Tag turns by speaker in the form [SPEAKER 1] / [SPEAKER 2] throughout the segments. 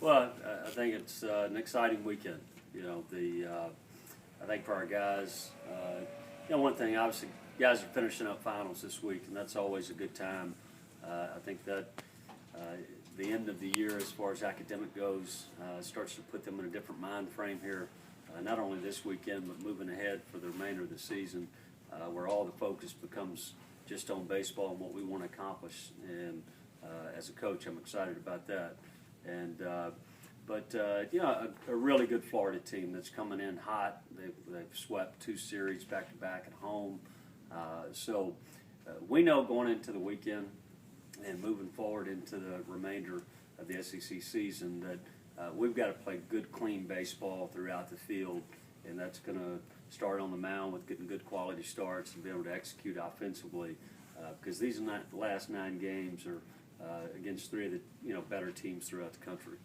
[SPEAKER 1] Well, I think it's an exciting weekend. You know, I think for our guys, one thing obviously, guys are finishing up finals this week, and that's always a good time. I think that the end of the year, as far as academic goes, starts to put them in a different mind frame here. Not only this weekend, but moving ahead for the remainder of the season, where all the focus becomes just on baseball and what we want to accomplish. And as a coach, I'm excited about that. And a really good Florida team that's coming in hot. They've swept 2 series back to back at home. So we know going into the weekend and moving forward into the remainder of the SEC season that we've got to play good, clean baseball throughout the field, and that's going to start on the mound with getting good quality starts and be able to execute offensively, because these last 9 games are against 3 of the better teams throughout the country.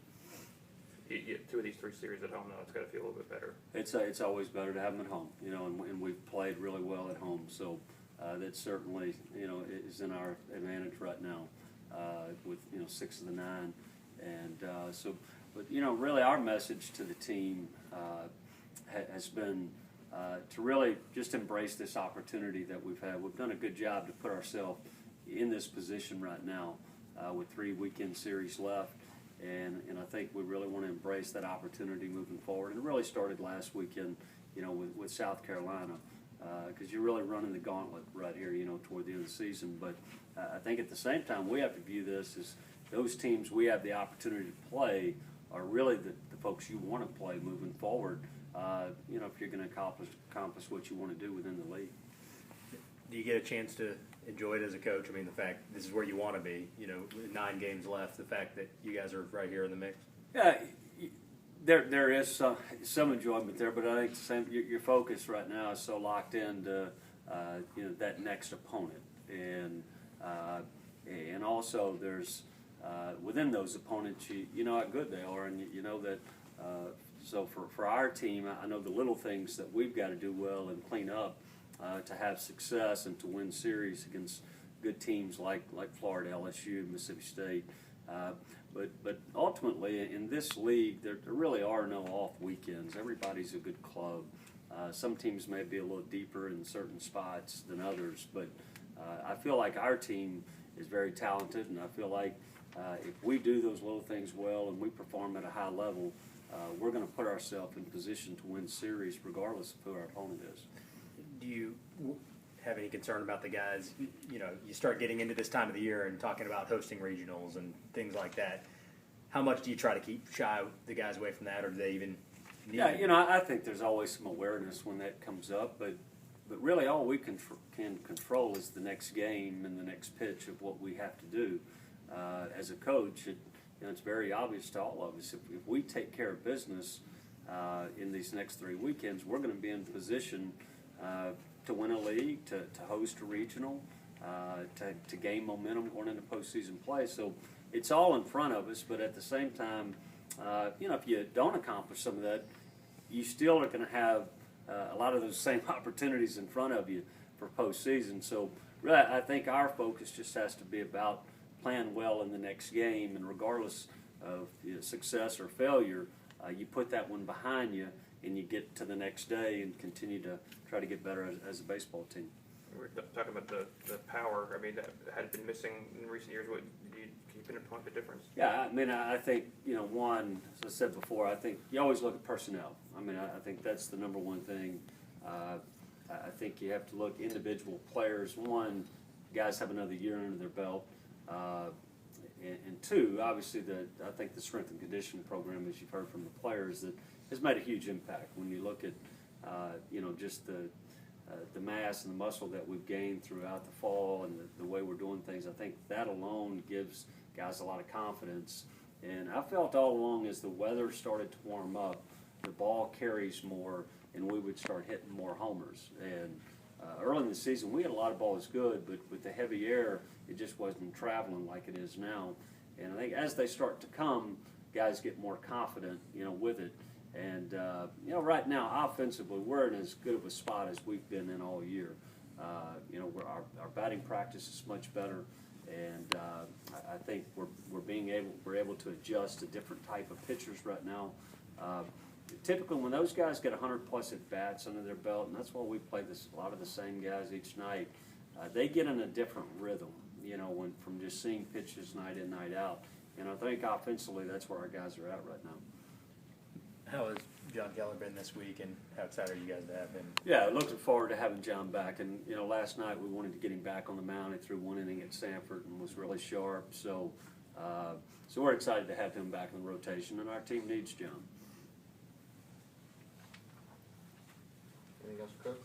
[SPEAKER 2] You 2 of these 3 series at home, though, it's got to feel a little bit better.
[SPEAKER 1] It's always better to have them at home, and we've played really well at home, so that certainly is in our advantage right now with 6 of the 9, and but really our message to the team has been to really just embrace this opportunity that we've had. We've done a good job to put ourselves in this position right now with 3 weekend series left. And I think we really want to embrace that opportunity moving forward. And it really started last weekend, with South Carolina, because you're really running the gauntlet right here, toward the end of the season. But I think at the same time, we have to view this as those teams we have the opportunity to play are really the folks you want to play moving forward, if you're going to accomplish what you want to do within the league.
[SPEAKER 3] Do you get a chance to enjoy it as a coach? I mean, the fact this is where you want to be, 9 games left, the fact that you guys are right here in the mix?
[SPEAKER 1] Yeah, there is some enjoyment there, but I think the same, your focus right now is so locked into that next opponent, and also there's within those opponents, you know how good they are, and you know that. So for our team, I know the little things that we've got to do well and clean up to have success and to win series against good teams like Florida, LSU, Mississippi State. But ultimately, in this league, there really are no off weekends. Everybody's a good club. Some teams may be a little deeper in certain spots than others, but I feel like our team is very talented, and I feel like if we do those little things well and we perform at a high level, we're going to put ourselves in position to win series regardless of who our opponent is.
[SPEAKER 3] Do you have any concern about the guys? You start getting into this time of the year and talking about hosting regionals and things like that. How much do you try to keep the guys away from that, or do they even need it?
[SPEAKER 1] Yeah, I think there's always some awareness when that comes up, but really all we can control is the next game and the next pitch of what we have to do. As a coach, it's very obvious to all of us. If we take care of business in these next 3 weekends, we're going to be in position to win a league, to host a regional, to gain momentum going into postseason play. So it's all in front of us, but at the same time, if you don't accomplish some of that, you still are going to have a lot of those same opportunities in front of you for postseason. So really, I think our focus just has to be about playing well in the next game, and regardless of success or failure, you put that one behind you and you get to the next day and continue to try to get better as a baseball team.
[SPEAKER 2] We're talking about the power. I mean, that had been missing in recent years. Can you pinpoint the difference?
[SPEAKER 1] Yeah, I mean, I think, one, as I said before, I think you always look at personnel. I mean, I think that's the number one thing. I think you have to look individual players. One, guys have another year under their belt. And 2, obviously, I think the strength and conditioning program, as you've heard from the players, that has made a huge impact. When you look at, just the mass and the muscle that we've gained throughout the fall and the way we're doing things, I think that alone gives guys a lot of confidence. And I felt all along as the weather started to warm up, the ball carries more, and we would start hitting more homers. And early in the season, we had a lot of balls good, but with the heavy air, it just wasn't traveling like it is now. And I think as they start to come, guys get more confident, with it. And, right now, offensively, we're in as good of a spot as we've been in all year. Our batting practice is much better. And I think we're able to adjust to different type of pitchers right now. Typically, when those guys get 100+ at bats under their belt, and that's why we play a lot of the same guys each night, they get in a different rhythm. When from just seeing pitches night in, night out. And I think offensively, that's where our guys are at right now.
[SPEAKER 3] How has John Keller been this week, and how excited are you guys to have him?
[SPEAKER 1] Yeah, looking forward to having John back. And last night we wanted to get him back on the mound. He threw one inning at Sanford and was really sharp. So we're excited to have him back in the rotation, and our team needs John.
[SPEAKER 2] Anything else, Coach?